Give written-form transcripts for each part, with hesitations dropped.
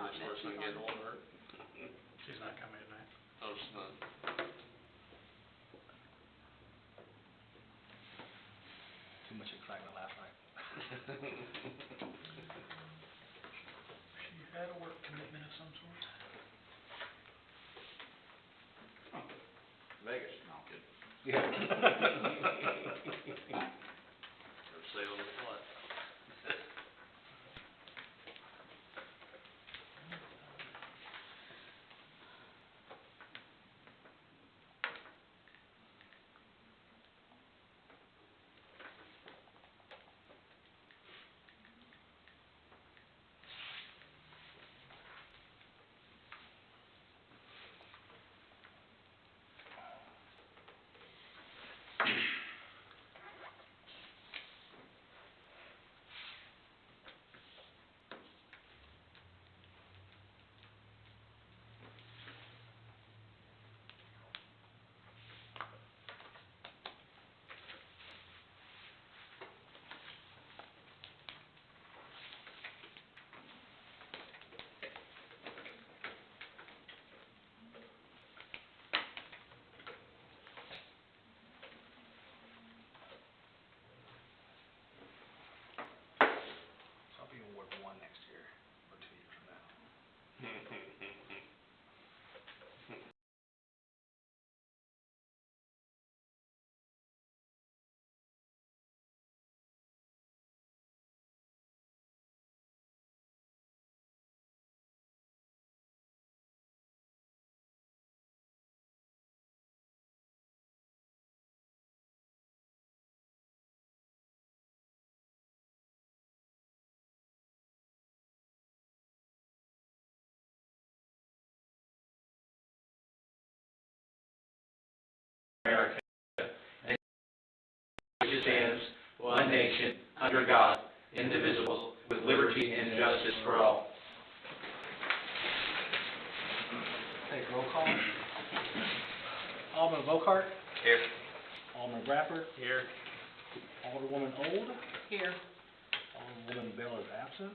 this person get hold of her. She's not coming tonight. Oh, she's not. Too much excitement last night. She had a work commitment of some sort. Vegas, no, I'm kidding. Yeah. Or sail the flood. I'll be in Ward 1 next year, or 2 years from now. America, and which stands one nation, under God, indivisible, with liberty and justice for all. Take roll call. Alderman Vocart. Here. Alderman Bradford. Here. Alderwoman Old. Here. Alderwoman Bell is absent.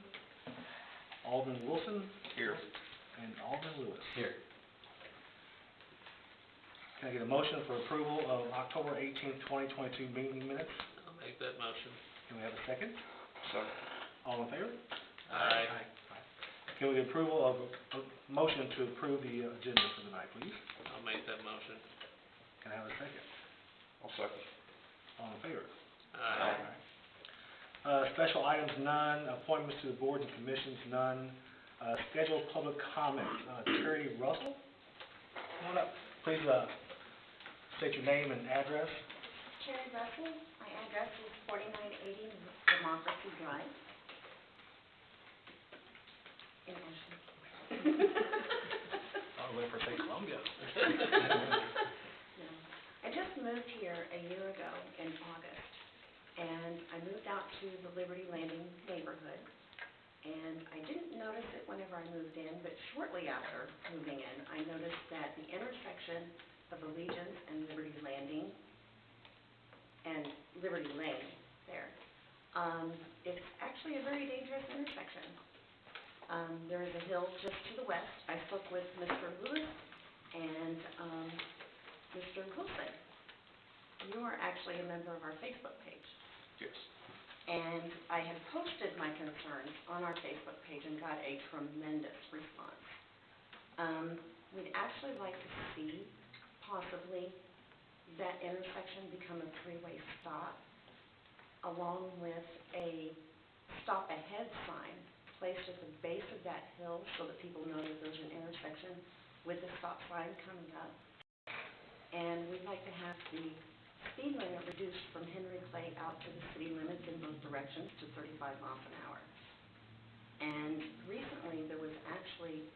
Alderman Wilson. Here. And Alderman Lewis. Here. Can I get a motion for approval of October 18th, 2022 meeting minutes? I'll make that motion. Can we have a second? Second. All in favor? Aye. Can we get approval of a motion to approve the agenda for tonight, please? I'll make that motion. Can I have a second? I'll second. All in favor? Aye. Special items, none. Appointments to the boards and commissions, none. Scheduled public comments. Terry Russell, come on up. Please state your name and address. Cherry Russell, my address is 4980 Democracy Drive in Ashland. All the way from St. Columbia. No. I just moved here a year ago in August, and I moved out to the Liberty Landing neighborhood, and I didn't notice it whenever I moved in, but shortly after moving in, I noticed that the intersection of Allegiance and Liberty Landing and Liberty Lane there, it's actually a very dangerous intersection. There is a hill just to the west. I spoke with Mr. Lewis and Mr. Wilson. You are actually a member of our Facebook page. Yes. And I had posted my concerns on our Facebook page and got a tremendous response. We'd actually like to see possibly that intersection become a three-way stop, along with a stop ahead sign placed at the base of that hill so that people know that there's an intersection with a stop sign coming up. And we'd like to have the speed limit reduced from Henry Clay out to the city limits in both directions to 35 miles an hour. And recently, there was actually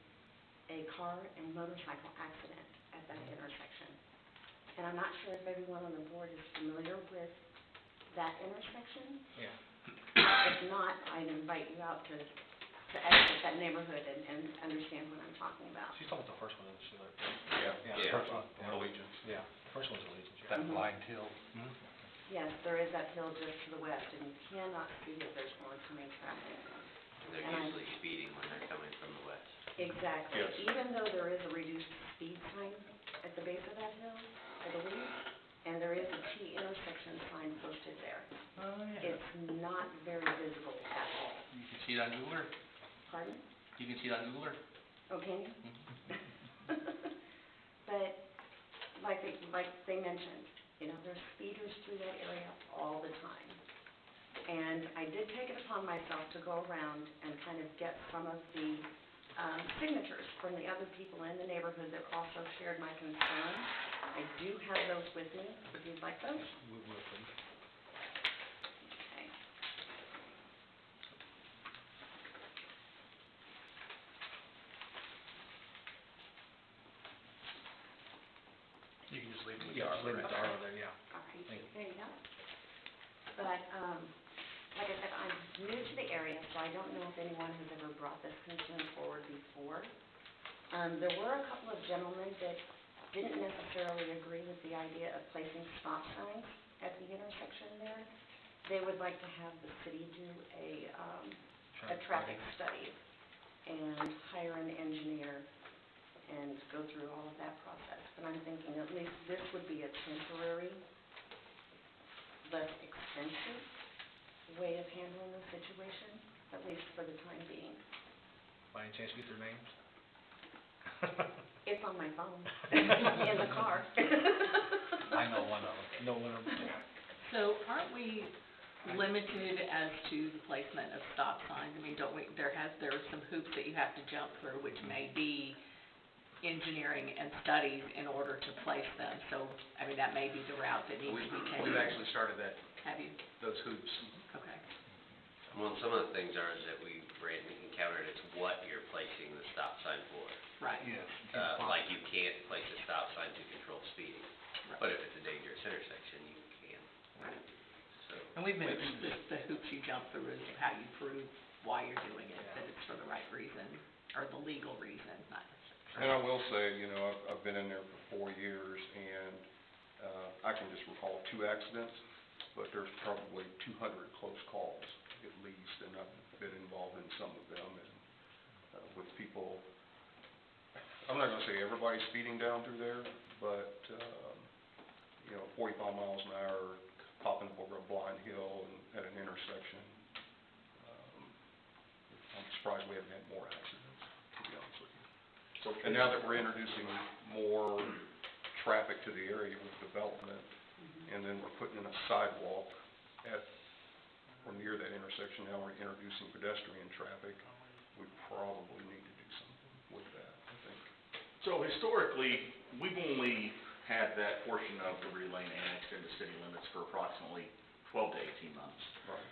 a car and motorcycle accident at that intersection. And I'm not sure if everyone on the board is familiar with that intersection. Yeah. If not, I'd invite you out to exit that neighborhood and understand what I'm talking about. She's talking about the first one, isn't she? Yeah. the first one. Allegiance. Yeah, the first one's Allegiance. Yeah. That blind hill. Mhm. Yes, there is that hill just to the west, and you cannot see if there's oncoming traffic. They're And usually speeding when they're coming from the west. Exactly. Yes. Even though there is a reduced speed sign at the base of that hill, I believe, and there is a T intersection sign posted there, Oh, yeah. it's not very visible at all. You can see it on Google Earth. Pardon? You can see it on Google Earth. Oh, can you? But like they mentioned, you know, there's speeders through that area all the time. And I did take it upon myself to go around and kind of get some of the signatures from the other people in the neighborhood that also shared my concern. I do have those with me, if you'd like those. Okay. You can just leave it with Yeah, just leave it to Darla. Darla there, yeah. All right, Thank you. there you go. But, like I said, I'm new to the area, so I don't know if anyone has ever brought this concern forward before. There were a couple of gentlemen that didn't necessarily agree with the idea of placing stop signs at the intersection there. They would like to have the city do a traffic study and hire an engineer and go through all of that process. But I'm thinking at least this would be a temporary, less expensive way of handling the situation, at least for the time being. By any chance you get their names? It's on my phone, in the car. I know one of them. Know one of them. So aren't we limited as to the placement of stop signs? I mean, don't we, there are some hoops that you have to jump through, which may be engineering and studies in order to place them. So, I mean, that may be the route that needs to be taken. We've actually started that, Have you? those hoops. Okay. Well, some of the things are that we encountered, it's what you're placing the stop sign for. Right. Yes. Like you can't place a stop sign to control speeding, Right. but if it's a dangerous intersection, you can. Right. So, And we've been, the hoops you jump through is how you prove why you're doing it, that it's for the right reason, or the legal reason, not necessarily. And I will say, you know, I've been in there for 4 years, and I can just recall 2 accidents, but there's probably 200 close calls at least, and I've been involved in some of them, and with people, I'm not gonna say everybody's speeding down through there, but, you know, 45 miles an hour, popping up over a blind hill and at an intersection. I'm surprised we haven't had more accidents, to be honest with you. And now that we're introducing more traffic to the area with development, and then we're putting in a sidewalk at, or near that intersection, now we're introducing pedestrian traffic, we probably need to do something with that, I think. So historically, we've only had that portion of Liberty Lane annexed into city limits for approximately 12 to 18 months. Right.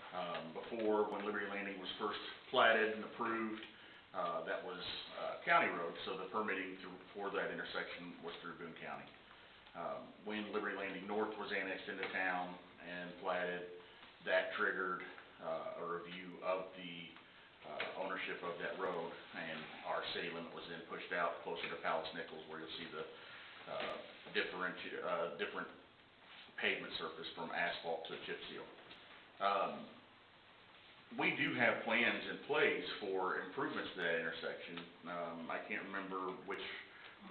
Before, when Liberty Landing was first platted and approved, that was county road, so the permitting for that intersection was through Boone County. When Liberty Landing North was annexed into town and platted, that triggered a review of the ownership of that road, and our city limit was then pushed out closer to Palace Nichols, where you'll see the different pavement surface from asphalt to chip seal. We do have plans in place for improvements to that intersection. I can't remember which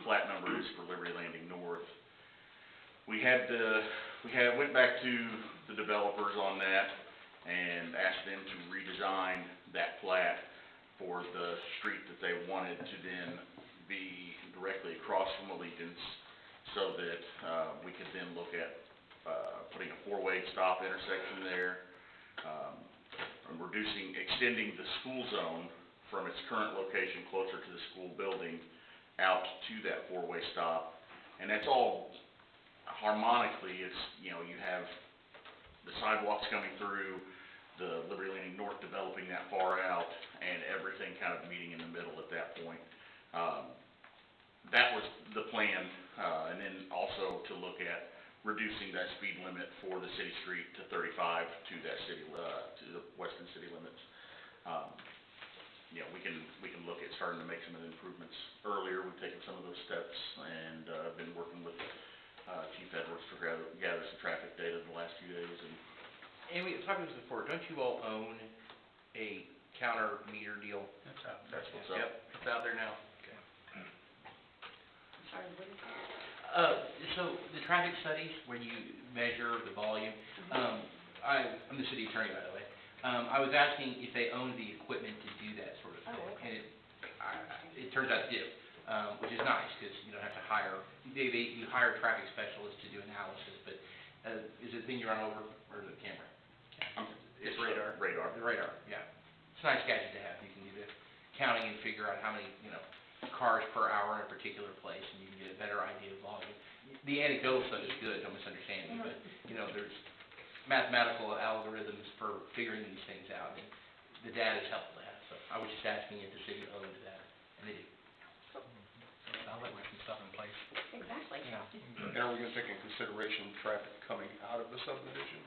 plat number it is for Liberty Landing North. We went back to the developers on that and asked them to redesign that plat for the street that they wanted to then be directly across from Allegiance, so that we could then look at putting a 4-way stop intersection there, and extending the school zone from its current location closer to the school building out to that 4-way stop. And that's all harmonically, it's, you know, you have the sidewalks coming through, the Liberty Landing North developing that far out, and everything kind of meeting in the middle at that point. That was the plan, and then also to look at reducing that speed limit for the city street to 35 to that city, to the western city limits. You know, we can look at starting to make some of the improvements earlier. We've taken some of those steps, and been working with Chief Edwards to gather some traffic data the last few days. And we talked about this before, don't you all own a counter meter deal? That's what's up. Yep, it's out there now. sorry, what is it? So the traffic studies where you measure the volume, I'm the city attorney, by the way. I was asking if they own the equipment to do that sort of thing. Oh, okay. And it turns out they do, which is nice, because you don't have to hire, you hire traffic specialists to do analysis, but, is it the thing you run over, or is it camera? It's radar. Radar. The radar, yeah. It's a nice gadget to have. You can do the counting and figure out how many, cars per hour in a particular place, and you can get a better idea of volume. The anecdotal stuff is good, don't misunderstand me, but, there's mathematical algorithms for figuring these things out, and the data is helpful to have. So I was just asking if the city owned that, and they do. Sounds like we have some stuff in place. Exactly. Yeah. And are we gonna take in consideration traffic coming out of the subdivision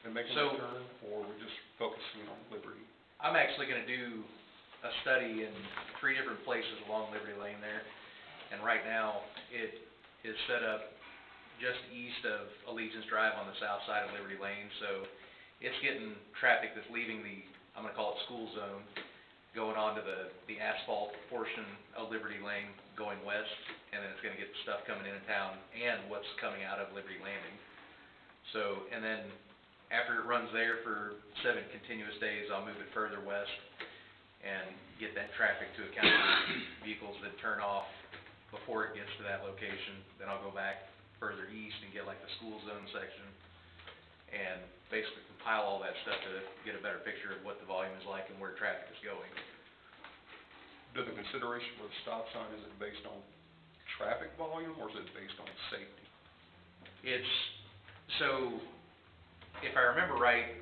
and making a So- turn, or we're just focusing on Liberty? I'm actually gonna do a study in 3 different places along Liberty Lane there, and right now, it is set up just east of Allegiance Drive on the south side of Liberty Lane, so it's getting traffic that's leaving the, I'm gonna call it school zone, going onto the asphalt portion of Liberty Lane going west, and then it's gonna get stuff coming into town and what's coming out of Liberty Landing. So, and then after it runs there for 7 continuous days, I'll move it further west and get that traffic to account for vehicles that turn off before it gets to that location. Then I'll go back further east and get like the school zone section and basically compile all that stuff to get a better picture of what the volume is like and where traffic is going. The consideration for the stop sign, is it based on traffic volume, or is it based on safety? It's, so, if I remember right,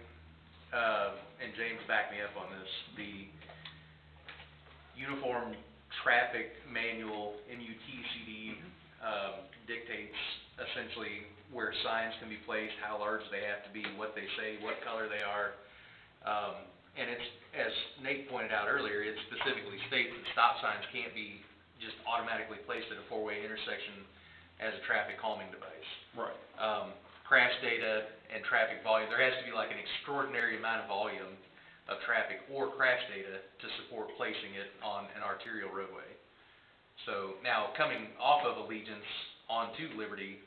and James backed me up on this, the Uniform Traffic Manual, MUTCD, dictates essentially where signs can be placed, how large they have to be, what they say, what color they are. And it's, as Nate pointed out earlier, it specifically states that stop signs can't be just automatically placed at a 4-way intersection as a traffic calming device. Right. Crash data and traffic volume, there has to be like an extraordinary amount of volume of traffic or crash data to support placing it on an arterial roadway. So now, coming off of Allegiance onto Liberty,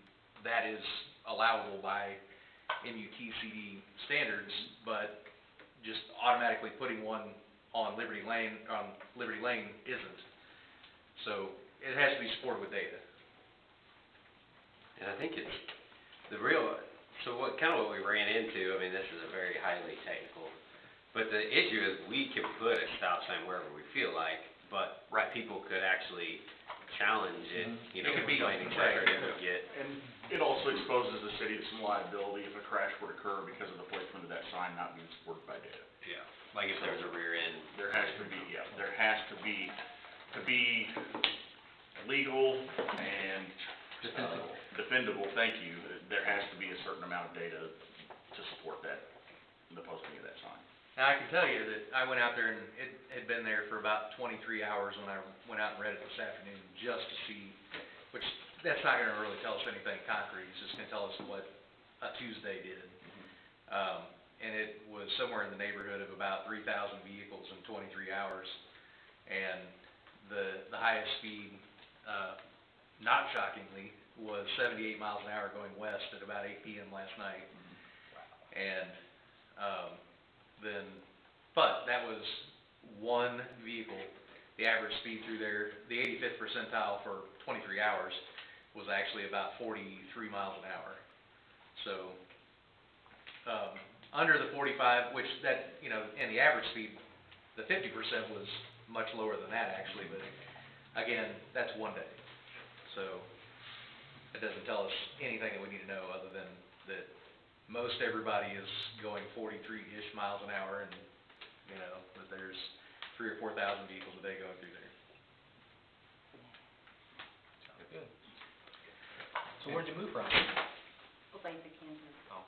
that is allowable by MUTCD standards, but just automatically putting one on Liberty Lane isn't. So it has to be supported with data. And I think it's the real, so what we ran into, I mean, this is a very highly technical, but the issue is we can put a stop sign wherever we feel like, but people could actually challenge it, It could be complaining right. whether it would get. And it also exposes the city to some liability if a crash were to occur because of the placement of that sign not being supported by data. Yeah. Like if there's a rear end. There has to be, to be legal and defendable, thank you, there has to be a certain amount of data to support that, the posting of that sign. Now, I can tell you that I went out there and it had been there for about 23 hours when I went out and read it this afternoon just to see, which that's not gonna really tell us anything concrete, it's just gonna tell us what a Tuesday did. And it was somewhere in the neighborhood of about 3,000 vehicles in 23 hours. And the highest speed, not shockingly, was 78 miles an hour going west at about 8 p.m. last night. And, but that was one vehicle. The average speed through there, the 85th percentile for 23 hours was actually about 43 miles an hour. So, under the 45, which that, and the average speed, the 50% was much lower than that actually, but again, that's one day. So, it doesn't tell us anything that we need to know other than that most everybody is going 43-ish miles an hour and, that there's 3,000 or 4,000 vehicles a day going through there. Sounds good. So where'd you move from? Olathe, Kansas. Oh.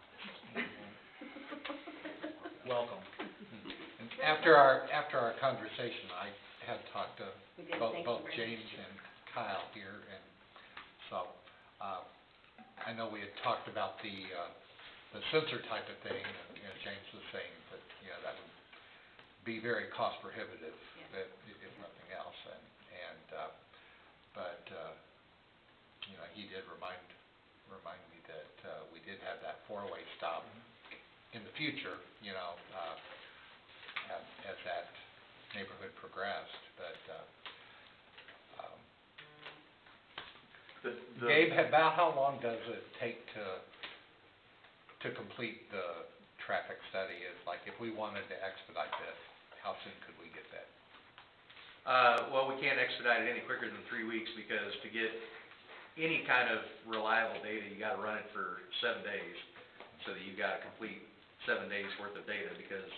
Welcome. And after our conversation, I had talked to We did, both thank you very James much. and Kyle here, and so, I know we had talked about the sensor type of thing, and, James was saying that, that would be very cost prohibitive, if nothing else, but, you know, he did remind me that, we did have that four-way stop in the future, you know, as that neighborhood progressed, but, Gabe, about how long does it take to complete the traffic study? Is like, if we wanted to expedite this, how soon could we get that? Well, we can't expedite it any quicker than 3 weeks, because to get any kind of reliable data, you gotta run it for 7 days, so that you've got a complete 7 days worth of data, because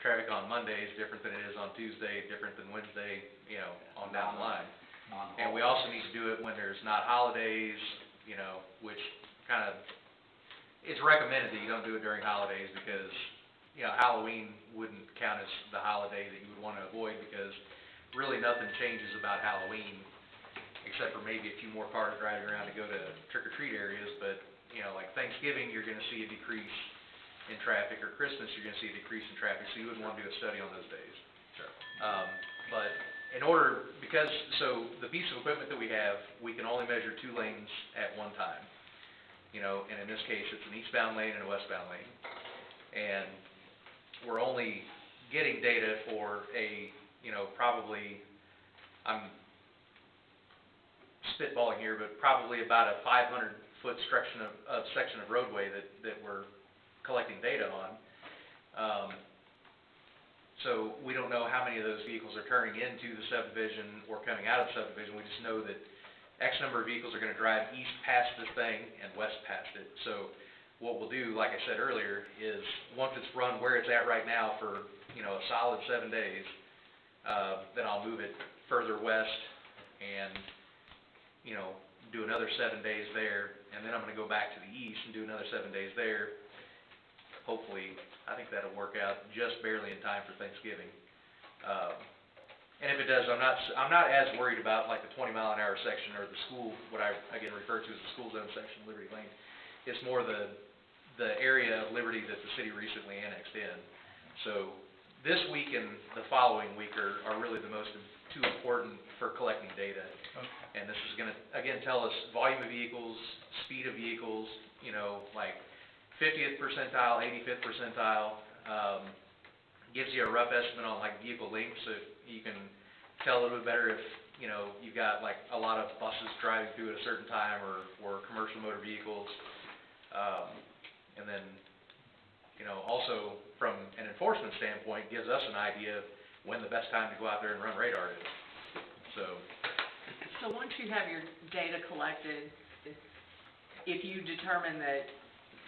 traffic on Monday is different than it is on Tuesday, different than Wednesday, you know, on down the line. And we also need to do it when there's not holidays, you know, which kind of, it's recommended that you don't do it during holidays, because, you know, Halloween wouldn't count as the holiday that you would want to avoid, because really nothing changes about Halloween, except for maybe a few more cars driving around to go to trick-or-treat areas. But, you know, like Thanksgiving, you're gonna see a decrease in traffic, or Christmas, you're gonna see a decrease in traffic, so you wouldn't want to do a study on those days. Sure. But in order, so the piece of equipment that we have, we can only measure 2 lanes at one time. You know, and in this case, it's an eastbound lane and a westbound lane. And we're only getting data for a, you know, probably, I'm spitballing here, but probably about a 500-foot section of roadway that we're collecting data on. So we don't know how many of those vehicles are turning into the subdivision or coming out of the subdivision. We just know that X number of vehicles are gonna drive east past this thing and west past it. So what we'll do, like I said earlier, is once it's run where it's at right now for, you know, a solid 7 days, then I'll move it further west and, you know, do another 7 days there, and then I'm gonna go back to the east and do another 7 days there. Hopefully, I think that'll work out just barely in time for Thanksgiving. And if it does, I'm not as worried about like the 20-mile-an-hour section or the school, what I again refer to as the school zone section of Liberty Lane. It's more the area of Liberty that the city recently annexed in. So this week and the following week are really the two important for collecting data. Okay. And this is gonna, again, tell us volume of vehicles, speed of vehicles, you know, like 50th percentile, 85th percentile, gives you a rough estimate on like vehicle length, so you can tell a little bit better if, you know, you've got like a lot of buses driving through at a certain time, or commercial motor vehicles. And then, you know, also from an enforcement standpoint, gives us an idea of when the best time to go out there and run radar is. So once you have your data collected, if you determine that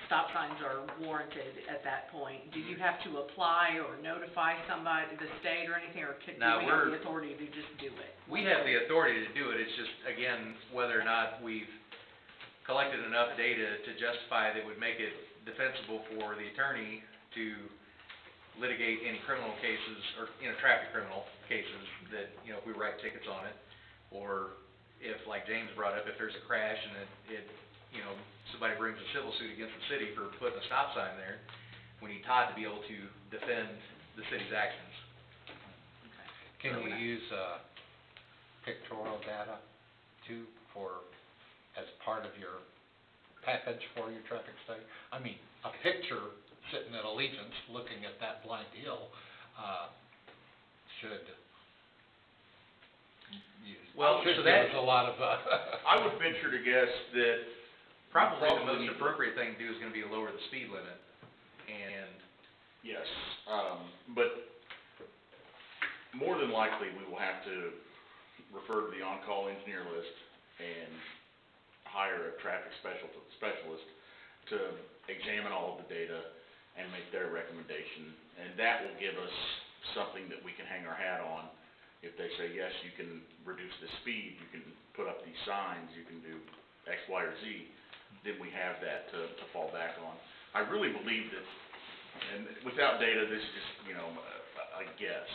stop signs are warranted at that point, do you have to apply or notify somebody, the state or anything, or do we have the authority to just do it? We have the authority to do it. It's just, again, whether or not we've collected enough data to justify that would make it defensible for the attorney to litigate any criminal cases, or, you know, traffic criminal cases that, you know, if we write tickets on it, or if, like James brought up, if there's a crash and it you know, somebody brings a civil suit against the city for putting a stop sign there, we need Todd to be able to defend the city's actions. Can you use pictorial data too as part of your package for your traffic study? I mean, a picture sitting at Allegiance looking at that blind hill should give us a lot of I would venture to guess that probably the most appropriate thing to do is gonna be to lower the speed limit, and yes, but more than likely, we will have to refer to the on-call engineer list and hire a traffic specialist to examine all of the data and make their recommendation, and that will give us something that we can hang our hat on. If they say, yes, you can reduce the speed, you can put up these signs, you can do X, Y, or Z, then we have that to fall back on. I really believe that, and without data, this is just, you know, a guess.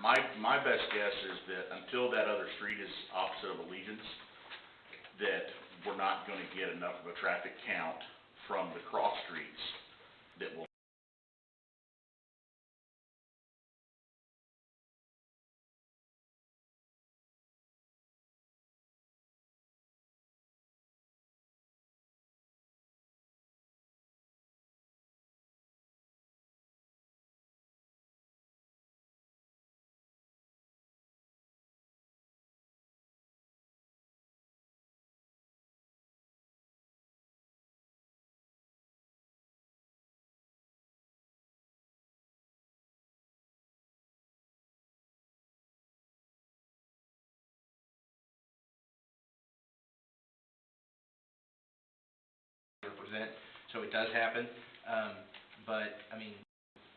My best guess is that until that other street is opposite of Allegiance, that we're not gonna get enough of a traffic count from the cross streets that will represent, so it does happen. But, I mean,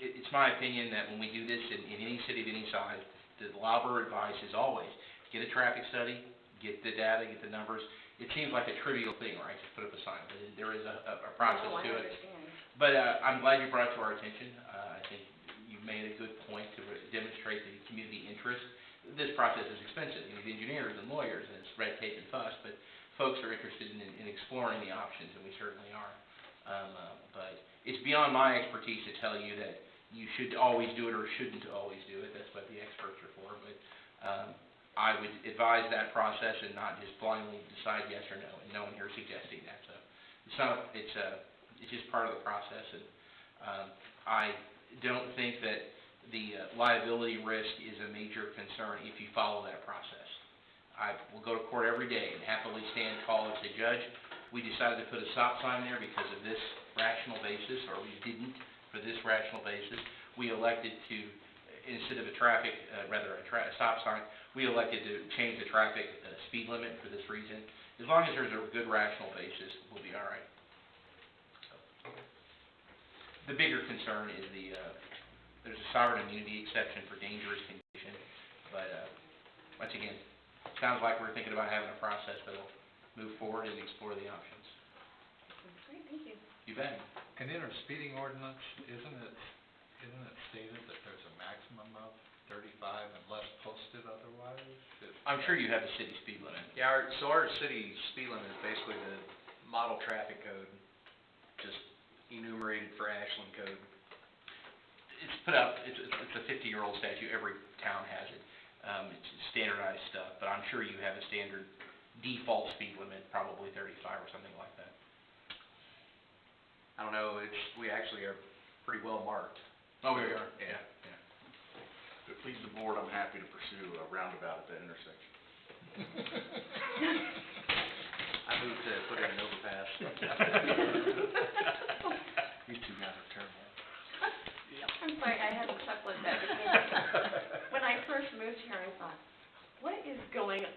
it's my opinion that when we do this in any city of any size, the Lauber advice is always, get a traffic study, get the data, get the numbers. It seems like a trivial thing, right, just put up a sign, but there is a process No, I to it. understand. But I'm glad you brought it to our attention. I think you made a good point to demonstrate the community interest. This process is expensive. You need engineers and lawyers, and it's red tape and fuss, but folks are interested in exploring the options, and we certainly are. But it's beyond my expertise to tell you that you should always do it or shouldn't always do it. That's what the experts are for. But I would advise that process and not just blindly decide yes or no, and no one here is suggesting that. So it's just part of the process, and I don't think that the liability risk is a major concern if you follow that process. I will go to court every day and happily stand tall and say, Judge, we decided to put a stop sign there because of this rational basis, or we didn't for this rational basis. We elected to, instead of a stop sign, we elected to change the traffic speed limit for this reason. As long as there's a good rational basis, we'll be all right. The bigger concern is there's a sovereign immunity exception for dangerous condition, but once again, sounds like we're thinking about having a process that'll move forward and explore the options. Great, thank you. You bet. And in our speeding ordinance, isn't it stated that there's a maximum of 35 unless posted otherwise? I'm sure you have the city speed limit. Yeah, our city speed limit is basically the model traffic code, just enumerated for Ashland code. It's put up, it's a 50-year-old statute, every town has it. It's standardized stuff, but I'm sure you have a standard default speed limit, probably 35 or something like that. I don't know, we actually are pretty well marked. Oh, we are? Yeah. If it pleases the board, I'm happy to pursue a roundabout at that intersection. I moved to put in an overpass. These two guys are terrible. I'm sorry, I had to chuckle at that because when I first moved here, I thought, what is going on?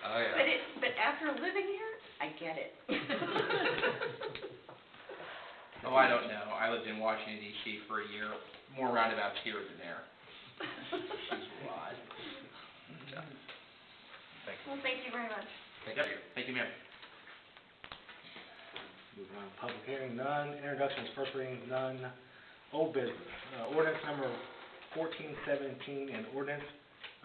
Oh, yeah. But after living here, I get it. Oh, I don't know. I lived in Washington, D.C. for a year. More roundabouts here than there. She's wild. Well, thank you very much. Thank you. Thank you, ma'am. Moving on, public hearing, none. Introductions, first reading, none. Old business, ordinance number 1417, an ordinance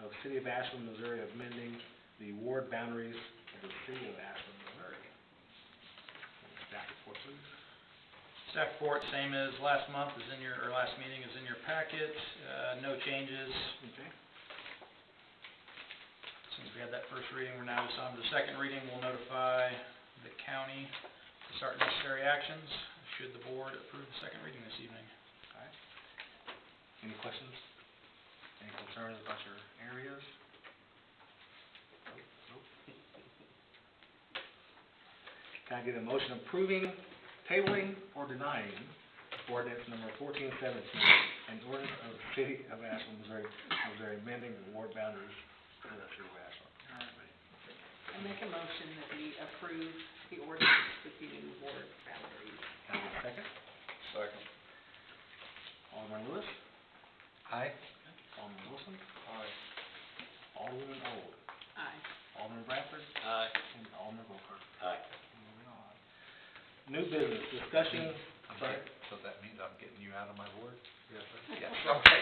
of City of Ashland, Missouri, amending the ward boundaries of the City of Ashland, Missouri. Staff report, please. Staff report, same as last month, last meeting is in your packet, no changes. Okay. Since we had that first reading, we're now just on to the second reading. We'll notify the county to start necessary actions, should the board approve the second reading this evening. All right. Any questions? Any concerns about your areas? Nope. Can I get a motion approving, tabling, or denying ordinance number 1417, an ordinance of the City of Ashland, Missouri, amending the ward boundaries of the City of Ashland? All right. I make a motion that we approve the ordinance with the new ward boundaries. Can I get a second? Second. Alderman Lewis? Aye. Alderman Wilson? Aye. Alderman Old? Aye. Alderman Bradford? Aye. And Alderman Volker? Aye. Moving on. New business, discussion, I'm sorry? So that means I'm getting you out of my ward? Yes, sir. Yes, okay.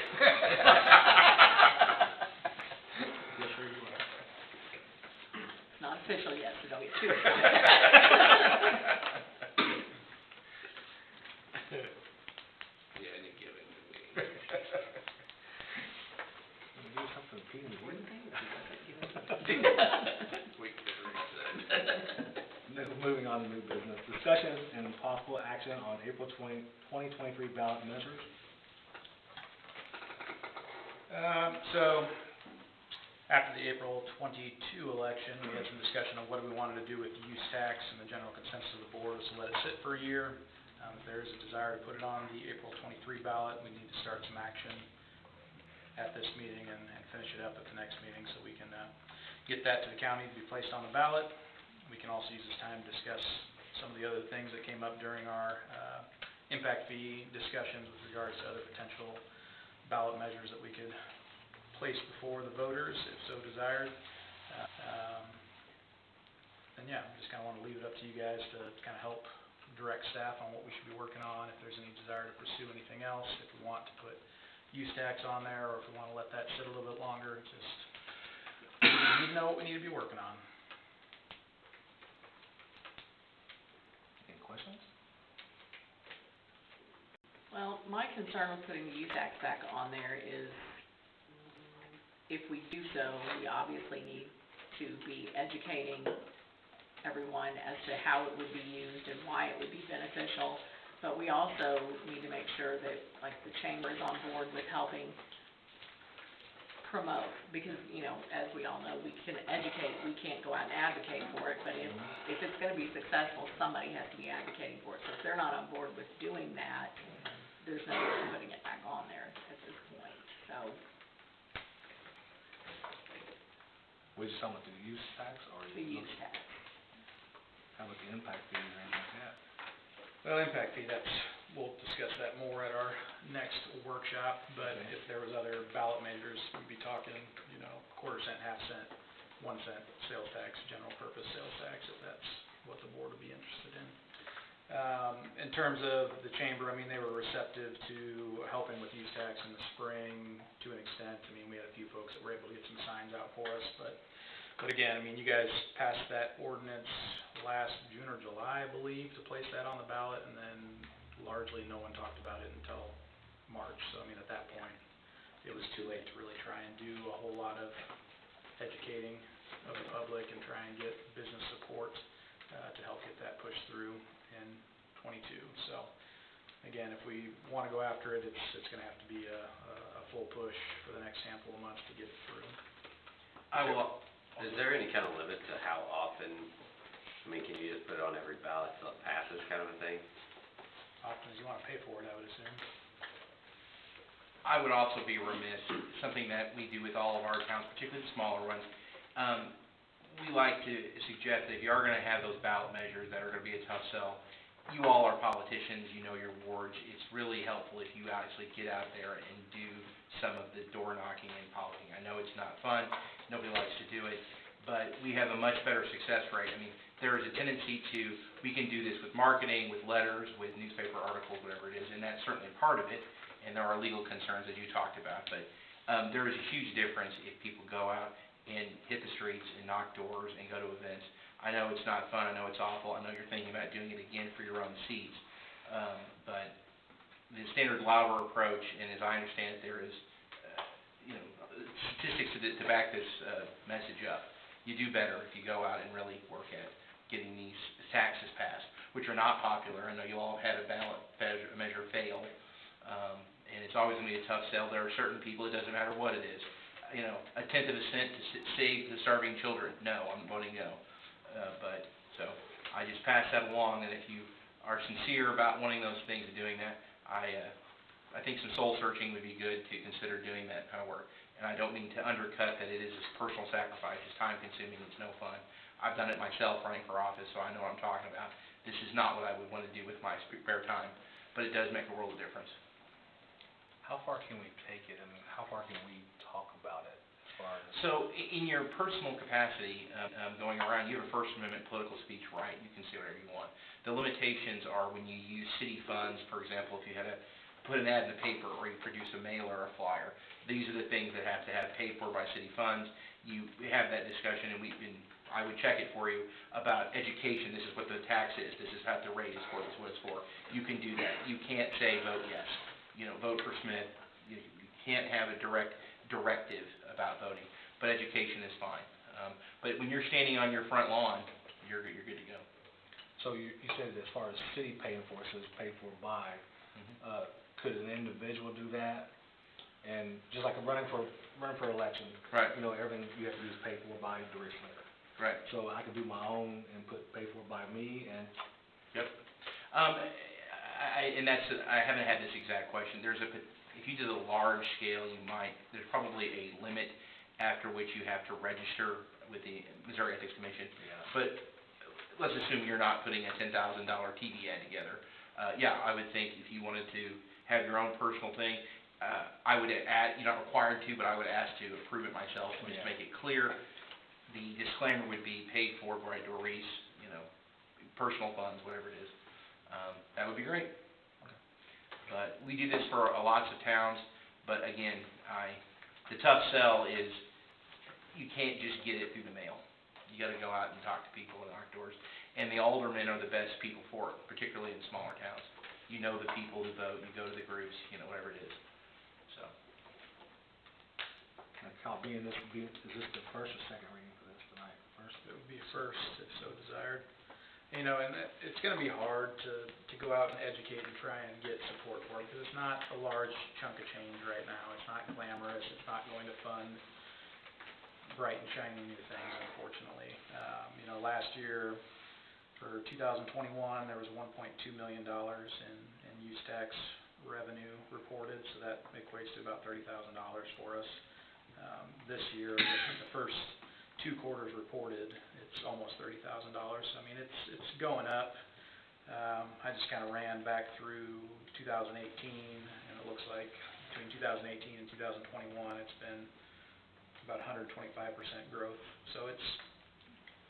Yes, sir, you are. It's not official yet, so don't get too excited. Yeah, and you give it to me. Can we do something to Pete and Gordon? We could reach that. Moving on to new business, discussion and possible action on April 2023 ballot measures. So, after the April 22 election, we had some discussion on what we wanted to do with the use tax, and the general consensus of the board was to let it sit for a year. If there is a desire to put it on the April 23 ballot, we need to start some action at this meeting and finish it up at the next meeting so we can get that to the county to be placed on the ballot. we can also use this time to discuss some of the other things that came up during our impact fee discussions with regards to other potential ballot measures that we could place before the voters, if so desired. And yeah, just kind of want to leave it up to you guys to kind of help direct staff on what we should be working on, if there's any desire to pursue anything else, if we want to put use tax on there, or if we want to let that sit a little bit longer. Just we need to know what we need to be working on. Any questions? Well, my concern with putting the use tax back on there is, if we do so, we obviously need to be educating everyone as to how it would be used and why it would be beneficial. But we also need to make sure that, like, the chamber is on board with helping promote, because, you know, as we all know, we can educate, we can't go out and advocate for it, but if it's gonna be successful, somebody has to be advocating for it. So if they're not on board with doing that, there's no use in putting it back on there at this point, so. We just talking about the use tax, or? The use tax. How about the impact fee or anything like that? Well, impact fee, we'll discuss that more at our next workshop, but Okay. if there was other ballot measures, we'd be talking, you know, quarter-cent, half-cent, 1 cent sales tax, general purpose sales tax, if that's what the board would be interested in. In terms of the chamber, I mean, they were receptive to helping with use tax in the spring to an extent. I mean, we had a few folks that were able to get some signs out for us, but again, I mean, you guys passed that ordinance last June or July, I believe, to place that on the ballot, and then largely no one talked about it until March. So, I mean, at that point, it was too late to really try and do a whole lot of educating of the public and try and get business support to help get that pushed through in '22. So, again, if we want to go after it, it's going to have to be a full push for the next handful of months to get it through. Is there any kind of limit to how often, I mean, can you just put it on every ballot till it passes kind of a thing? Often as you want to pay for it, I would assume. I would also be remiss, something that we do with all of our towns, particularly the smaller ones. We like to suggest that if you are gonna have those ballot measures that are gonna be a tough sell, you all are politicians, you know your wards. It's really helpful if you actually get out there and do some of the door knocking and politicking. I know it's not fun, nobody likes to do it, but we have a much better success rate. I mean, there is a tendency to, we can do this with marketing, with letters, with newspaper articles, whatever it is, and that's certainly part of it, and there are legal concerns that you talked about, but there is a huge difference if people go out and hit the streets and knock doors and go to events. I know it's not fun, I know it's awful, I know you're thinking about doing it again for your own seats, but the standard Lauer approach, and as I understand it, there is, statistics to back this message up. You do better if you go out and really work at getting these taxes passed, which are not popular. I know you all have had a ballot measure fail, and it's always going to be a tough sell. There are certain people, it doesn't matter what it is. You know, a tenth of a cent to save the starving children. No, I'm voting no. So I just pass that along, and if you are sincere about wanting those things and doing that, I think some soul searching would be good to consider doing that kind of work. And I don't mean to undercut that it is a personal sacrifice. It's time consuming, it's no fun. I've done it myself running for office, so I know what I'm talking about. This is not what I would want to do with my spare time, but it does make a world of difference. How far can we take it, and how far can we talk about it as far as? So in your personal capacity, going around, you have a First Amendment political speech right. You can say whatever you want. The limitations are when you use city funds, for example, if you had to put an ad in the paper or you produce a mailer or a flyer. These are the things that have to have paid for by city funds. You have that discussion, and I would check it for you about education. This is what the tax is. This is how the rate is for. This is what it's for. You can do that. You can't say vote yes. Vote for Smith. You can't have a directive about voting. But education is fine. But when you're standing on your front lawn, you're good to go. So you said as far as city paying for it, says paid for by, could an individual do that? And just like running for election, Right. Everything you have to do is pay for by Doris Slater. Right. So I could do my own and put pay for by me and. Yep. I haven't had this exact question. If you did a large scale, there's probably a limit after which you have to register with the Missouri Ethics Commission. Yeah. But let's assume you're not putting a $10,000 TV ad together. Yeah, I would think if you wanted to have your own personal thing, I would add, you're not required to, but I would ask to approve it myself, and just make it clear. The disclaimer would be paid for by Doris, you know, personal funds, whatever it is. That would be great. But we do this for lots of towns, but again, the tough sell is you can't just get it through the mail. You gotta go out and talk to people in outdoors. And the aldermen are the best people for it, particularly in smaller towns. You know the people who vote, you go to the groups, you know, whatever it is, so. Cal, is this the first or second reading for this tonight? First? It would be first, if so desired. You know, and it's gonna be hard to go out and educate and try and get support for it, because it's not a large chunk of change right now. It's not glamorous, it's not going to fund bright and shiny new things, unfortunately. You know, last year, for 2021, there was $1.2 million in use tax revenue reported, so that equates to about $30,000 for us. This year, the first 2 quarters reported, it's almost $30,000. So I mean, it's going up. I just kind of ran back through 2018, and it looks like between 2018 and 2021, it's been about 125% growth. So it's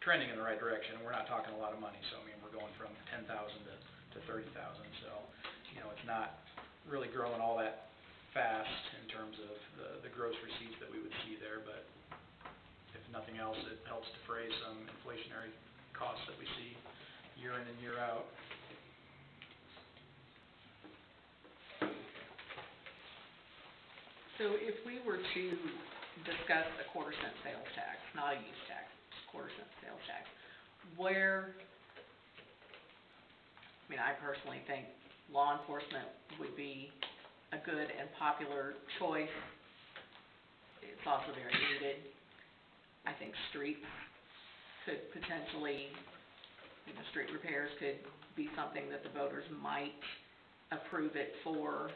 trending in the right direction. We're not talking a lot of money. So I mean, we're going from 10,000 to 30,000. So you know, it's not really growing all that fast in terms of the gross receipts that we would see there, but if nothing else, it helps defray some inflationary costs that we see year in and year out. So if we were to discuss a quarter-cent sales tax, not a use tax, just quarter-cent sales tax, where, I mean, I personally think law enforcement would be a good and popular choice. It's also very needed. I think streets could potentially, you know, street repairs could be something that the voters might approve it for.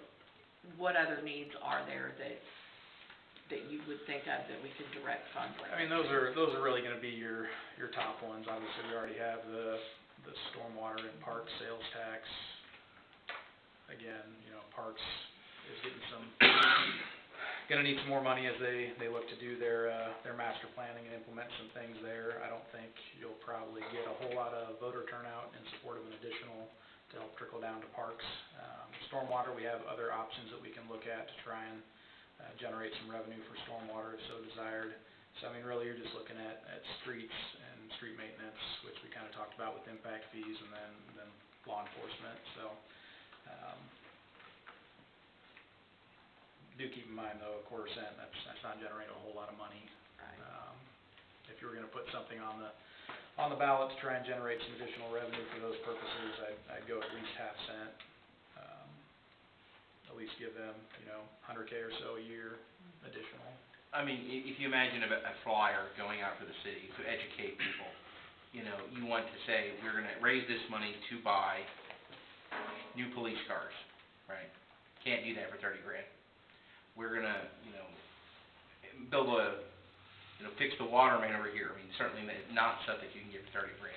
What other needs are there that you would think of that we could direct funds like I mean, those are really going to be your top ones. Obviously, we already have the stormwater and park sales tax. Again, you know, parks is getting gonna need some more money as they look to do their master planning and implement some things there. I don't think you'll probably get a whole lot of voter turnout in support of an additional to help trickle down to parks. Stormwater, we have other options that we can look at to try and generate some revenue for stormwater if so desired. So I mean, really, you're just looking at streets and street maintenance, which we kind of talked about with impact fees, and then law enforcement. So do keep in mind, though, a quarter cent, that's not generating a whole lot of money. Right. If you were gonna put something on the ballot to try and generate some additional revenue for those purposes, I'd go at least half cent. At least give them, you know, $100K or so a year additional. I mean, if you imagine a flyer going out for the city to educate people, you know, you want to say, we're gonna raise this money to buy new police cars, right? Can't do that for $30,000. We're gonna, you know, build fix the water main over here. I mean, certainly not stuff that you can get for $30,000.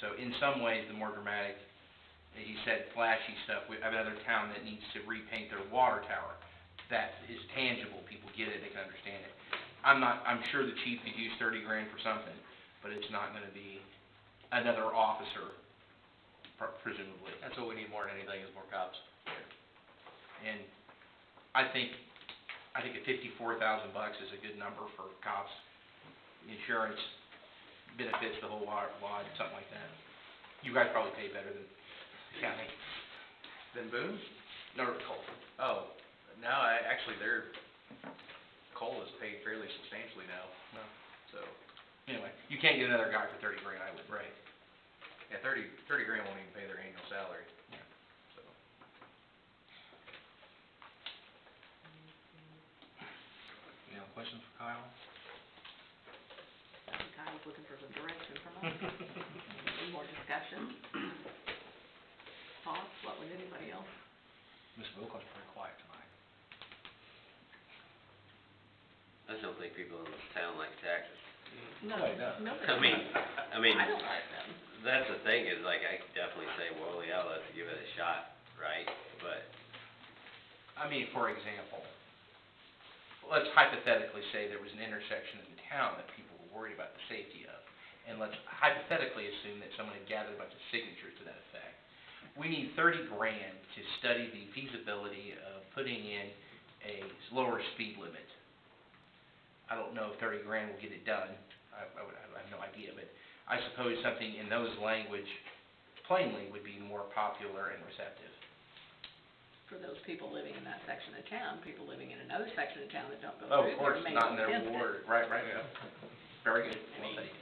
So in some ways, the more dramatic, as you said, flashy stuff, we have another town that needs to repaint their water tower. That is tangible, people get it, they can understand it. I'm sure the chief could use $30,000 for something, but it's not gonna be another officer, presumably. That's what we need more than anything, is more cops. And I think a $54,000 is a good number for cops. Insurance benefits the whole wad, something like that. You guys probably pay better than the county. Then Boone? No, Cole. Oh, no, actually, their coal is paid fairly substantially now. No. So, Anyway, you can't get another guy for $30,000, I would. right. Yeah, $30,000 won't even pay their annual salary. Yeah. So, Any other questions for Kyle? I think I was looking for some direction from us. Any more discussion? Thoughts? What would anybody else? Ms. Wilco's pretty quiet tonight. I just don't think people in this town like taxes. No, Nobody does. nobody. I mean, I don't like them. that's the thing, is like, I could definitely say, well, yeah, let's give it a shot, right? But, I mean, for example, let's hypothetically say there was an intersection in the town that people were worried about the safety of. And let's hypothetically assume that someone had gathered a bunch of signatures to that effect. We need $30,000 to study the feasibility of putting in a lower speed limit. I don't know if $30,000 will get it done. I have no idea, but I suppose something in those language plainly would be more popular and receptive. For those people living in that section of town, people living in another section of town that don't go Oh, through of course, there may not in be their against it. ward, right, very good, well taken.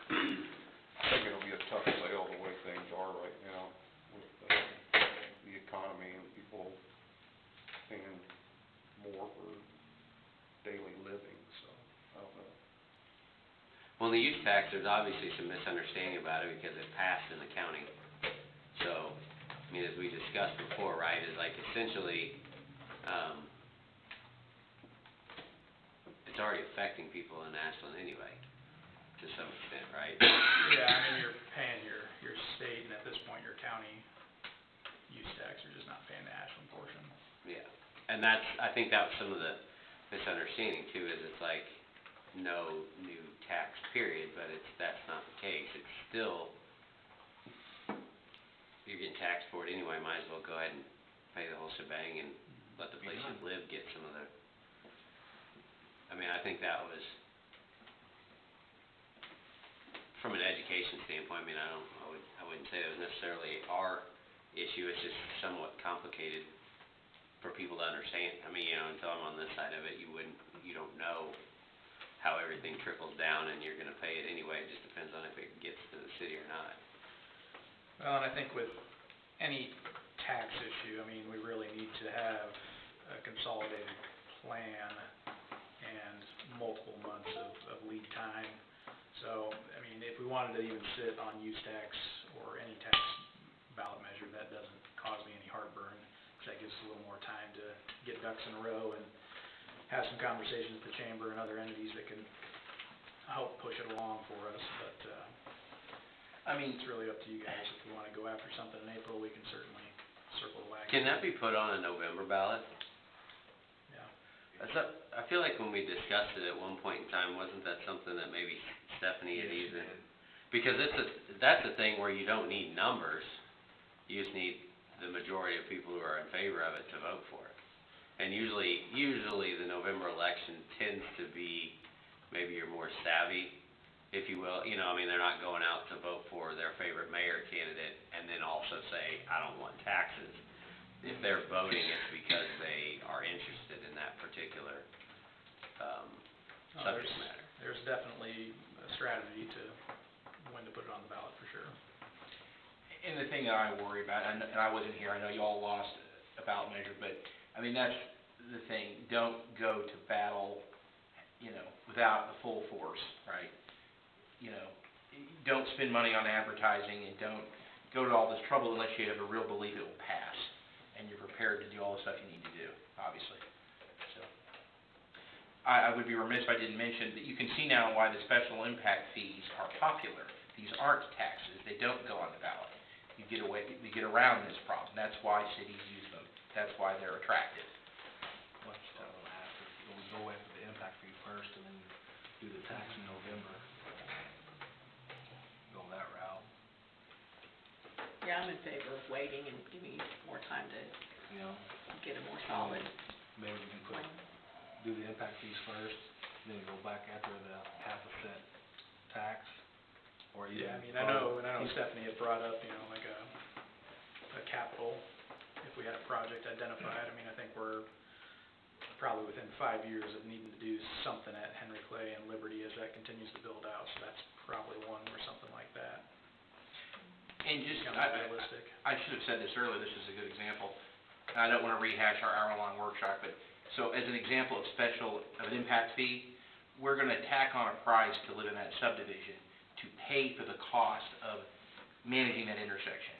I think it'll be a tough sale the way things are right now with the economy and people paying more for daily living, so, I don't know. well, the use tax, there's obviously some misunderstanding about it because it passed in the county. So, I mean, as we discussed before, right, is like essentially, it's already affecting people in Ashland anyway, to some extent, right? Yeah, I mean, you're paying your state, and at this point, your county use tax, you're just not paying the Ashland portion. Yeah, and that's, I think that was some of the misunderstanding too, is it's like, no new tax period, but that's not the case. It's still, you're getting taxed for it anyway, might as well go ahead and pay the whole shebang and let the place you live get some of the, I mean, I think that was, from an education standpoint, I mean, I wouldn't say it was necessarily our issue, it's just somewhat complicated for people to understand. I mean, you know, until I'm on this side of it, you don't know how everything trickles down, and you're gonna pay it anyway. It just depends on if it gets to the city or not. Well, and I think with any tax issue, I mean, we really need to have a consolidated plan and multiple months of lead time. So, I mean, if we wanted to even sit on use tax or any tax ballot measure, that doesn't cause me any heartburn, because that gives us a little more time to get ducks in a row and have some conversations with the chamber and other entities that can help push it along for us, but, I mean, it's really up to you guys. If we wanna go after something in April, we can certainly circle the wagon. Can that be put on a November ballot? Yeah. I feel like when we discussed it at one point in time, wasn't that something that maybe Stephanie had even? Because that's the thing where you don't need numbers, you just need the majority of people who are in favor of it to vote for it. And usually the November election tends to be, maybe you're more savvy, if you will, you know, I mean, they're not going out to vote for their favorite mayor candidate and then also say, I don't want taxes. If they're voting, it's because they are interested in that particular, subject matter. There's definitely a strategy to when to put it on the ballot, for sure. and the thing that I worry about, and I wasn't here, I know you all lost a ballot measure, but, I mean, that's the thing, don't go to battle, you know, without the full force, right? You know, don't spend money on advertising and don't go to all this trouble unless you have a real belief it will pass, and you're prepared to do all the stuff you need to do, obviously. So, I would be remiss if I didn't mention that you can see now why the special impact fees are popular. These aren't taxes, they don't go on the ballot. We get around this problem, that's why cities use them, that's why they're attractive. Let's go after the impact fee first and then do the tax in November. Go that route, Yeah, I'm in favor of waiting and giving you more time to you know? get a more solid Maybe we can plan. do the impact fees first, then go back after the half a cent tax, or even. Yeah, I mean, I know Stephanie had brought up, you know, like a capital, if we had a project identified. I mean, I think we're probably within 5 years of needing to do something at Henry Clay and Liberty as that continues to build out, so that's probably one where something like that And just, becomes realistic. I should have said this earlier, this is a good example. And I don't want to rehash our hour-long workshop, but, so as an example of an impact fee, we're going to tack on a price to live in that subdivision to pay for the cost of managing that intersection.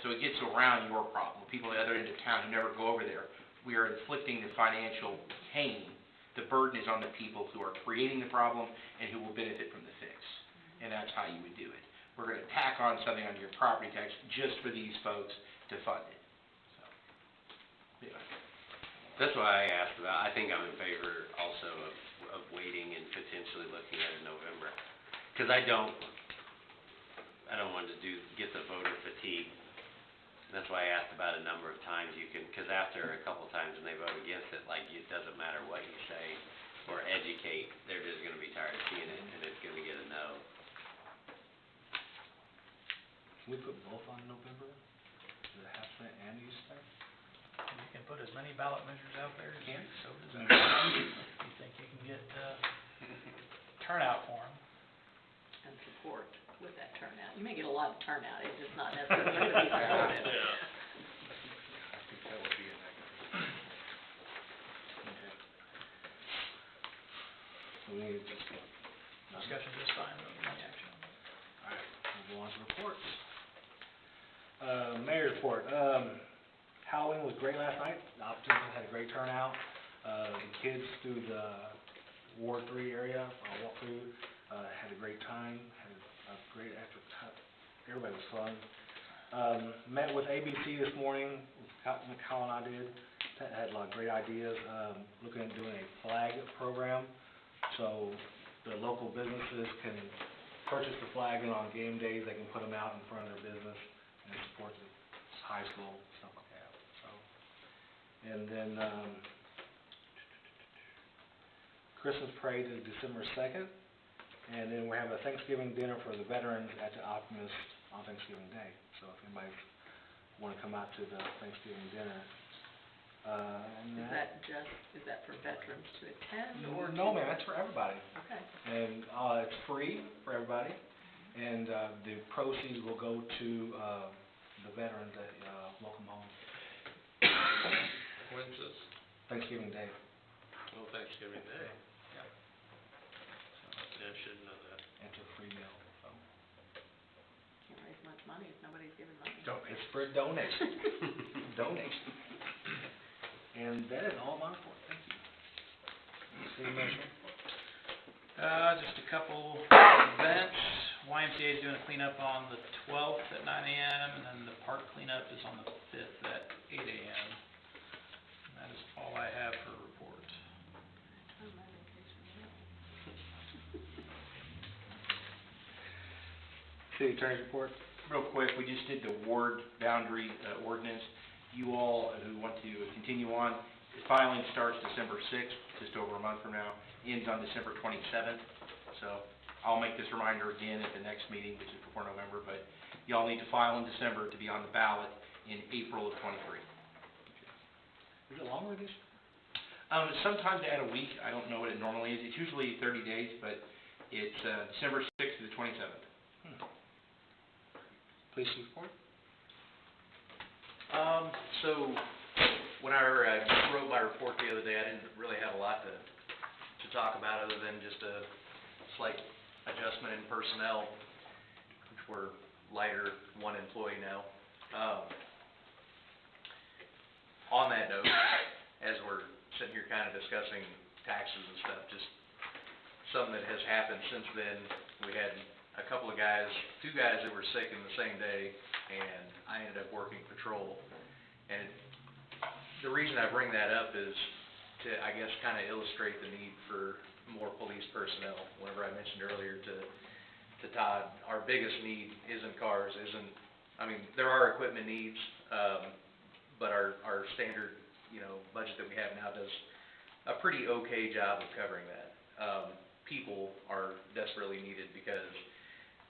So it gets around your problem. People at the other end of town who never go over there, we are inflicting the financial pain. The burden is on the people who are creating the problem and who will benefit from the fix. And that's how you would do it. we're gonna tack on something on your property tax just for these folks to fund it, so. Yeah. That's why I asked about, I think I'm in favor also of waiting and potentially looking at it in November. Because I don't want to get the voter fatigue. That's why I asked about a number of times you can, because after a couple times when they vote against it, like, it doesn't matter what you say or educate, they're just gonna be tired of seeing it, and it's gonna get a no. Can we put both on November? The half cent and use tax? You can put as many ballot measures out there as Can. so desire. You think you can get, turnout for them? And support with that turnout. You may get a lot of turnout, it's just not necessarily going to be supportive. I think that would be a negative. So we need to, Discussion this time, no action on it. alright, we'll go on to reports. Mayor report, Halloween was great last night, the opportunity had a great turnout. The kids through the Ward 3 area, walked through, had a great time, had a great after, everybody was fun. Met with ABC this morning, Kyle and I did, had a lot of great ideas, looking at doing a flag program. So the local businesses can purchase the flag, and on game days, they can put them out in front of their business and support the high school, stuff like that, so. And then, Christmas parade is December 2nd, and then we have a Thanksgiving dinner for the veterans at the Optimist on Thanksgiving Day. So if anybody wanna come out to the Thanksgiving dinner, and Is that for veterans to attend, or? No, ma'am, that's for everybody. Okay. And, it's free for everybody, and, the proceeds will go to, the veterans at, Welcome Home, When's this? Thanksgiving Day. Well, Thanksgiving Day. Yeah. Yeah, I should know that. And it's a free meal, so. Can't raise much money if nobody's giving money. It's for donation. Donation. And that is all my report, thank you. City Commissioner? Just a couple events. YMCA is doing a cleanup on the 12th at 9 a.m., and then the park cleanup is on the 5th at 8 a.m. And that is all I have for report. City Attorney's report? Real quick, we just did the ward boundary ordinance. You all who want to continue on, the filing starts December 6th, just over a month from now, ends on December 27th. So I'll make this reminder again at the next meeting, which is before November, but y'all need to file in December to be on the ballot in April of '23. Is it longer this? Sometimes they add a week, I don't know what it normally is. It's usually 30 days, but it's December 6th to the 27th. Police report? So, when I wrote my report the other day, I didn't really have a lot to talk about other than just a slight adjustment in personnel, which we're lighter one employee now. On that note, as we're sitting here kind of discussing taxes and stuff, just something that has happened since then, we had a couple of guys, two guys that were sick in the same day, and I ended up working patrol. And the reason I bring that up is to, I guess, kind of illustrate the need for more police personnel. Whenever I mentioned earlier to Todd, our biggest need isn't cars, I mean, there are equipment needs, but our standard, budget that we have now does a pretty okay job of covering that. People are desperately needed because,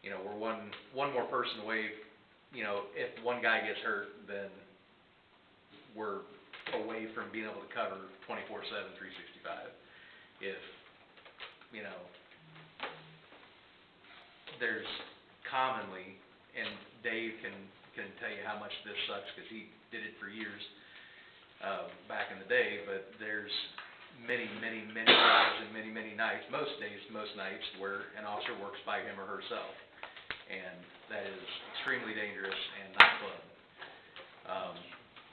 we're one more person away. If one guy gets hurt, then we're away from being able to cover 24/7, 365. If, there's commonly, and Dave can tell you how much this sucks because he did it for years back in the day, but there's many days and many nights, most days, most nights, where an officer works by him or herself. And that is extremely dangerous and not fun.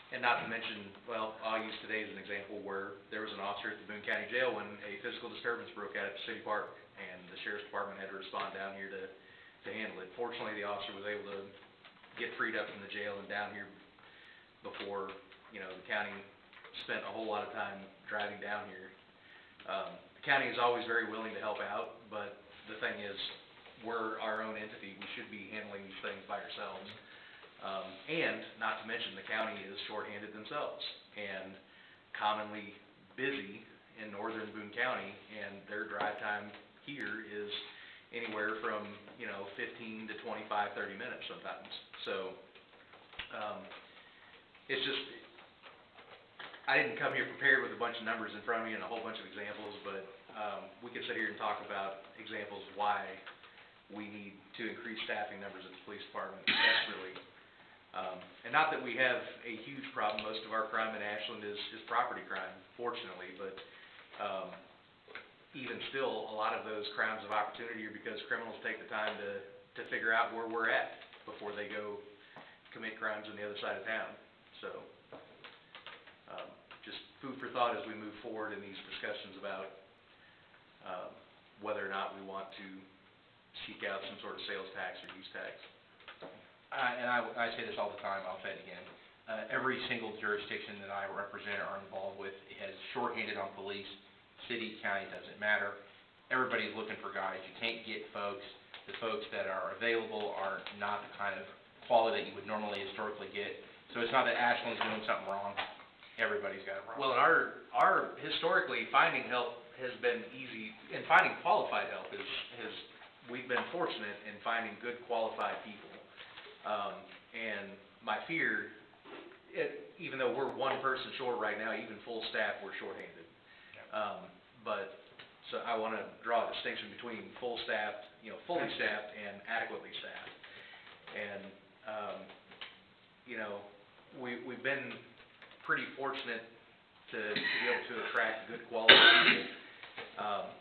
And not to mention, well, I'll use today as an example where there was an officer at the Boone County Jail when a physical disturbance broke out at the city park, and the sheriff's department had to respond down here to to handle it. Fortunately, the officer was able to get freed up from the jail and down here before, you know, the county spent a whole lot of time driving down here. The county is always very willing to help out, but the thing is, we're our own entity, we should be handling these things by ourselves. And, not to mention, the county is shorthanded themselves, and commonly busy in northern Boone County, and their drive time here is anywhere from, you know, 15 to 25, 30 minutes sometimes. So, it's just, I didn't come here prepared with a bunch of numbers in front of me and a whole bunch of examples, but, we could sit here and talk about examples why we need to increase staffing numbers at the police department desperately. And not that we have a huge problem, most of our crime in Ashland is property crime, fortunately, but, even still, a lot of those crimes of opportunity are because criminals take the time to figure out where we're at before they go commit crimes on the other side of town. So, just food for thought as we move forward in these discussions about, whether or not we want to seek out some sort of sales tax or use tax. And I say this all the time, I'll say it again. Every single jurisdiction that I represent or are involved with has shorthanded on police, city, county, doesn't matter. Everybody's looking for guys. You can't get folks. The folks that are available are not the kind of quality that you would normally historically get. So it's not that Ashland's doing something wrong. Everybody's got it wrong. Well, our historically, finding help has been easy, and finding qualified help we've been fortunate in finding good qualified people. And my fear, even though we're one person short right now, even full staff, we're shorthanded. But, so I want to draw a distinction between full staffed, you know, fully staffed and adequately staffed. And, you know, we've been pretty fortunate to be able to attract good quality people.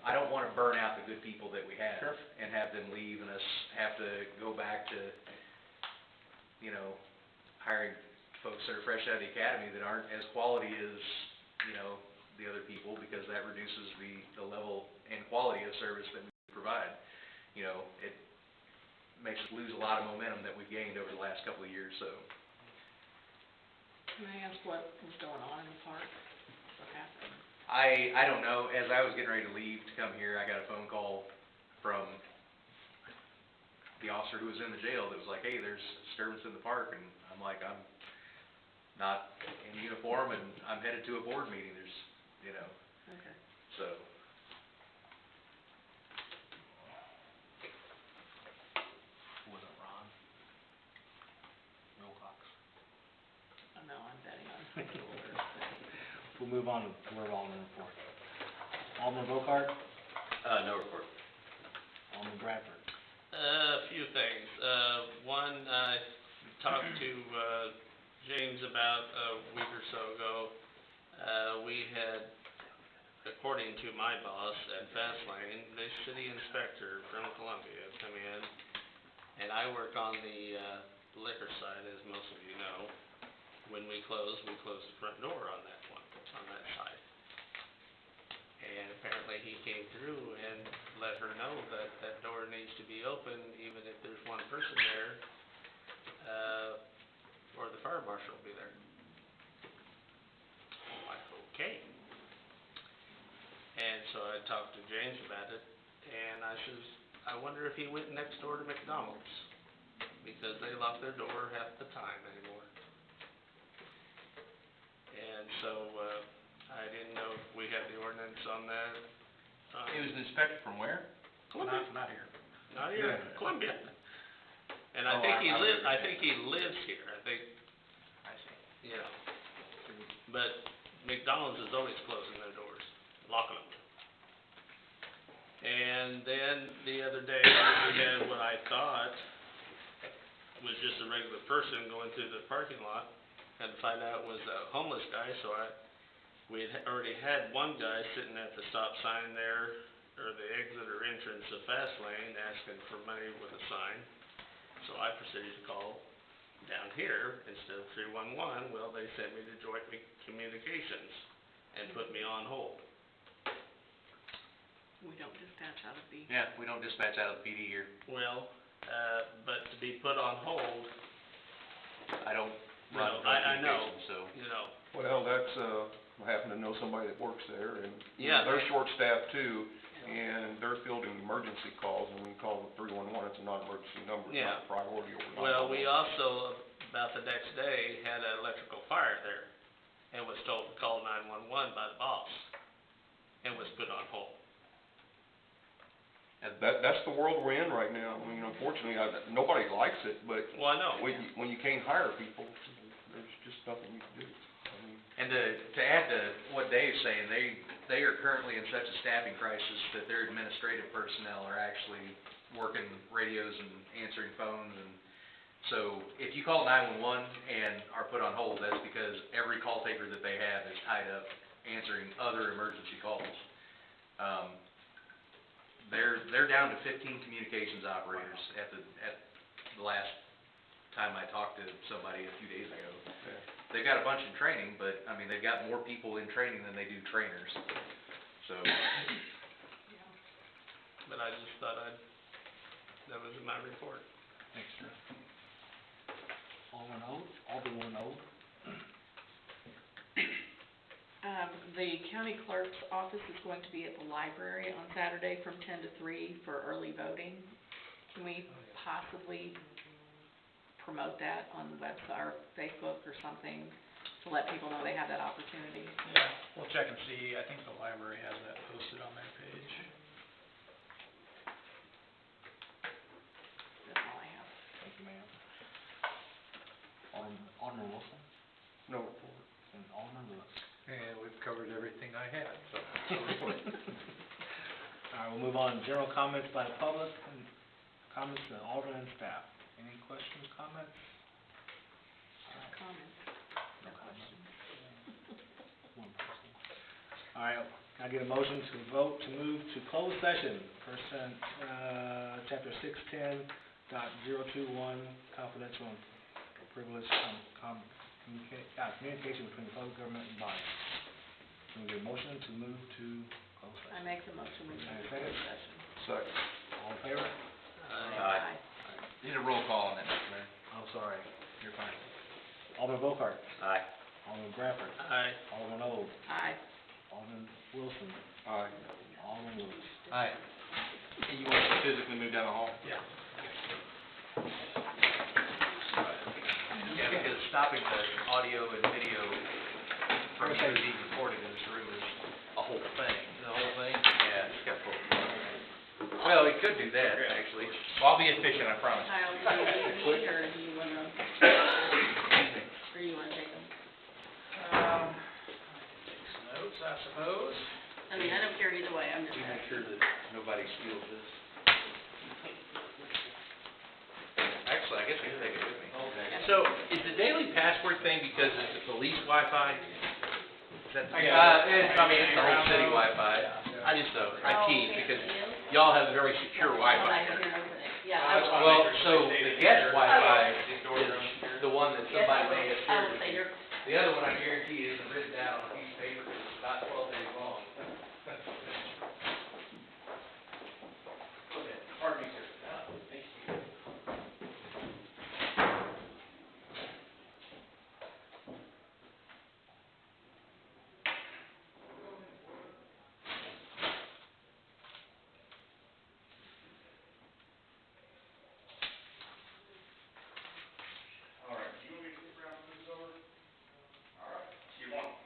I don't want to burn out the good people that we have and have them leave and us have to go back to, you know, hiring folks that are fresh out of the academy that aren't as quality as, you know, the other people, because that reduces the level and quality of service that we provide. You know, it makes us lose a lot of momentum that we've gained over the last couple of years, so. Can I ask what was going on in the park? What happened? I don't know. As I was getting ready to leave to come here, I got a phone call from the officer who was in the jail that was like, hey, there's disturbance in the park, and I'm like, I'm not in uniform, and I'm headed to a board meeting. There's, you know, Okay. so. Was it Ron? Wilcox? No, I'm betting on Taylor. We'll move on to Board of Alderman report. Alderman Vocart, No report. Alderman Bradford. A few things. One, I talked to James about a week or so ago. We had, according to my boss at Fast Lane, the city inspector from Columbia come in, and I work on the liquor side, as most of you know. When we close the front door on that one, on that side. And apparently he came through and let her know that that door needs to be open, even if there's one person there, or the fire marshal will be there. I'm like, okay. And so I talked to James about it, and I says, I wonder if he went next door to McDonald's, because they lock their door half the time anymore. And so, I didn't know if we had the ordinance on that. It was an inspector from where? Columbia. Not here. Not here, Columbia. And Oh, I think I he lives here, I think, I see. you know. But McDonald's is always closing their doors, locking them. And then the other day, we had what I thought was just a regular person going through the parking lot. Had to find out it was a homeless guy, so we had already had one guy sitting at the stop sign there, or the exit or entrance of Fast Lane, asking for money with a sign. So I proceeded to call down here instead of 311. Well, they sent me to Joint Communications and put me on hold. We don't dispatch out of the. Yeah, we don't dispatch out of the PD here. Well, but to be put on hold, I don't you run know, I know, communications, so. you know, Well, that's, I happen to know somebody that works there, and Yeah. they're short-staffed too, and they're fielding emergency calls, and when you call the 311, it's a non-emergency number, it's Yeah. not a priority over 911. well, we also, about the next day, had an electrical fire there, and was told to call 911 by the boss, and was put on hold. That's the world we're in right now. I mean, unfortunately, nobody likes it, but Well, I know, when you can't hire people, there's just nothing you can do. I mean, And to add to what Dave's saying, they are currently in such a staffing crisis that their administrative personnel are actually working radios and answering phones, and so if you call 911 and are put on hold, that's because every call taker that they have is tied up answering other emergency calls. They're down to 15 communications operators at the last time I talked to somebody a few days ago. yeah. They've got a bunch in training, but, I mean, they've got more people in training than they do trainers, so. but I just thought that was in my report. Thanks, sir. Alderman O. The county clerk's office is going to be at the library on Saturday from 10 to 3 for early voting. Can we possibly promote that on the website or Facebook or something to let people know they have that opportunity? Yeah, we'll check and see. I think the library has that posted on their page. That's all I have. Thank you, ma'am. Alderman Wilson No report. and Alderman Lewis. And we've covered everything I had, so. All right, we'll move on. General comments by the public and comments from the alderman and staff. Any questions, comments? Comments. No questions. One person. All right, can I get a motion to vote to move to closed session, pursuant, chapter 610.021, confidential and privileged communication between the public government and body. Can we get a motion to move to closed I session? make the motion we move to Second. closed session. Second. All in favor? Aye. Need a roll call on that, Mr. Mayor. Oh, sorry, you're fine. Alderman Bocart, Aye. Alderman Bradford, Aye. Alderman Old, Aye. Alderman Wilson, Aye. Alderman Lewis. Aye. And you want to physically move down the hall? Yeah. Yeah, because stopping the audio and video from even being recorded in this room is a whole thing. The whole thing? Yeah, it's got full. Well, we could do that, actually. Well, I'll be efficient, I promise. Kyle, do you need me or do you wanna, or you wanna take them? Take some notes, I suppose. I mean, I don't care either way, I'm just We make asking. sure that nobody steals this. Actually, I guess I can take it with me. So, is the daily password thing because it's the police Wi-Fi? Is that, I got it's the whole city Wi-Fi. I just, I Oh, keyed okay, because you? y'all have very secure Oh, Wi-Fi. I can open it. Yeah, I will. Well, so the guest Wi-Fi is the one that Yes, I somebody may have will. I shared will with say you. you're, The other one, I guarantee, isn't written down on a piece of paper, 'cause it's about 12 days long. Go ahead, pardon me, sir. Thank you. All right, do you want me to stick around for this over? All right, see you tomorrow.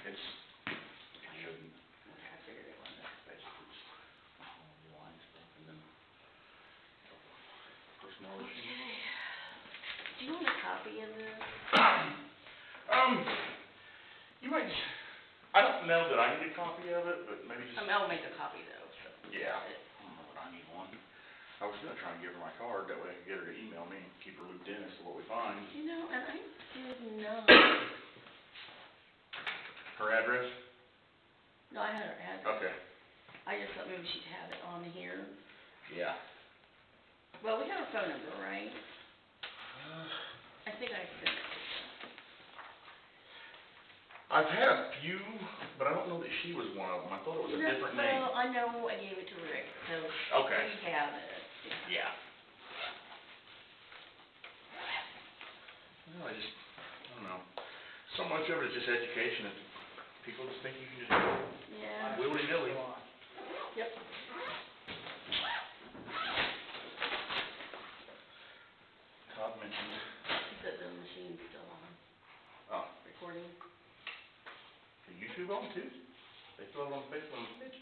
It's, it shouldn't, I figured it was. basically, it's line stuff and then personnel issues. Do you want a copy of this? You might just, I don't know that I need a copy of it, but maybe just. I'll make a copy though, so. Yeah, I don't know that I need one. I was gonna try and give her my card, that way I could get her to email me and keep her looped in as to what we find. You know, and I did not, Her address? no, I had her address. Okay. I just thought maybe she'd have it on here. Yeah. Well, we have her phone number, right? I think I sent it to her. I've had a few, but I don't know that she was one of them. I thought it was a different name. Well, I know I gave it to Rick, so Okay. we have it. Yeah. Well, I don't know. So much of it is just education, and people just think you can just go Yeah. willy-nilly. Yep. Todd mentioned, Is that the machine still on, oh, recording? the YouTube on too? They throw it on Facebook page?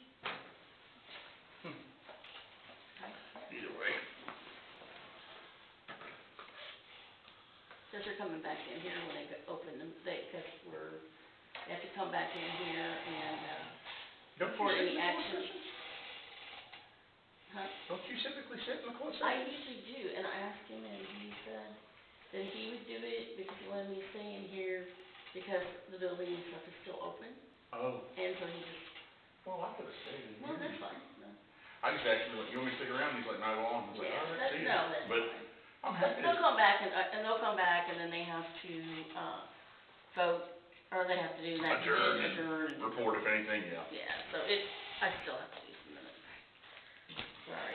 Either way. Because they're coming back in here when they open them, because they have to come back in here and, Don't you report sit any in the closed action. session? Huh? Don't you typically sit in the closed I session? usually do, and I asked him, and he said that he would do it because he wanted me to stay in here because the building and stuff is still open, Oh, and so he just, well, I could've stayed in no, here. that's fine, no. I just asked him, like, you want me to stick around? He's like, no, I won't. I was like, Yeah, all right, that's, see no, ya. that's But fine. I'm happy to. They'll come back, and they'll come back, and then they have to, vote, or they have to do that. Adjourn and Adjourn and- report if anything, yeah. Yeah, so I still have to do some minutes. Sorry.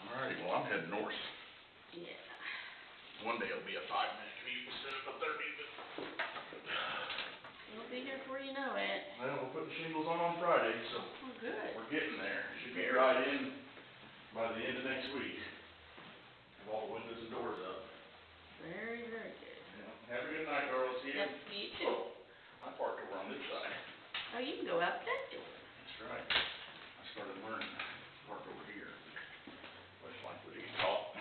All righty, well, I'm heading north. Yeah. One day it'll be a 5-minute commute instead of a 30, but, We'll be here before you know it. well, we'll put the shingles on Friday, so Oh, good. we're getting there. Should be right in by the end of next week. Have all the windows and doors up. Very, very good. Yeah. Have a good night, girls. See ya. Yep, you too. I parked over on this side. Oh, you can go out that door. That's right. I started learning to park over here. Less likely to get caught.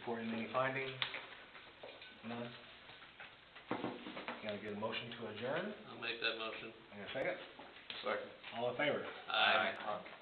report any findings? None? Can I get a motion to adjourn? I'll make that motion. And a second? Second. All in favor? Aye. Aye.